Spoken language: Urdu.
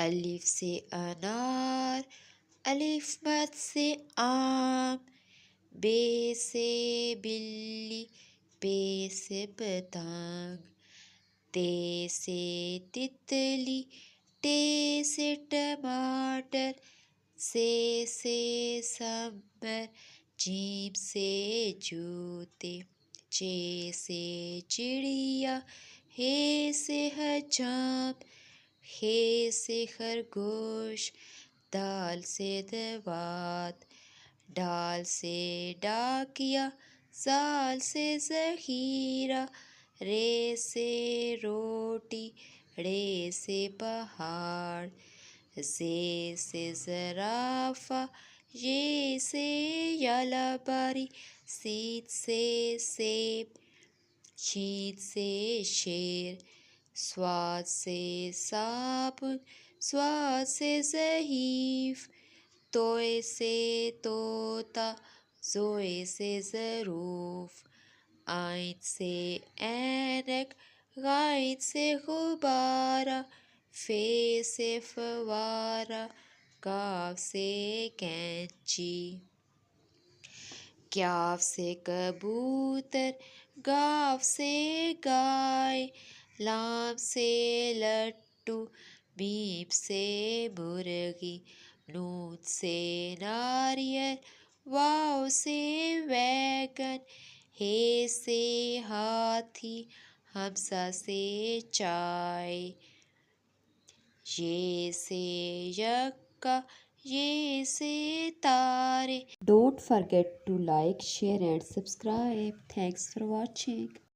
الف سے انار، الف مد سے آم، بے سے بلی، بے سے پتنگ، تے سے تتلی، ٹے سے ٹماٹر، سے سمبر، جیم سے جوتے، چے سے چڑیا، ہے سے حجام، ہے سے خرگوش، دال سے دوات، ڈال سے ڈاکیا، زال سے ذخیرہ، رے سے روٹی، ڑے سے پہاڑ، زے سے زرافہ، یہ سے یلاباری، سین سے سیب، شین سے شیر، صاد سے صابن، ضاد سے ضعیف، توئے سے طوطا، زوئے سے ظروف، عین سے عینک، غین سے غبارہ، فے سے فوارہ، کاف سے کینچی، کاف سے کبوتر، گاف سے گائے، لام سے لٹو، میم سے مرغی، نون سے ناریل، واو سے ویگن، ہے سے ہاتھی، ہمزہ سے چائے، یہ سے یکا، یہ سے تارے. Don't forget to like, share and subscribe. Thanks for watching.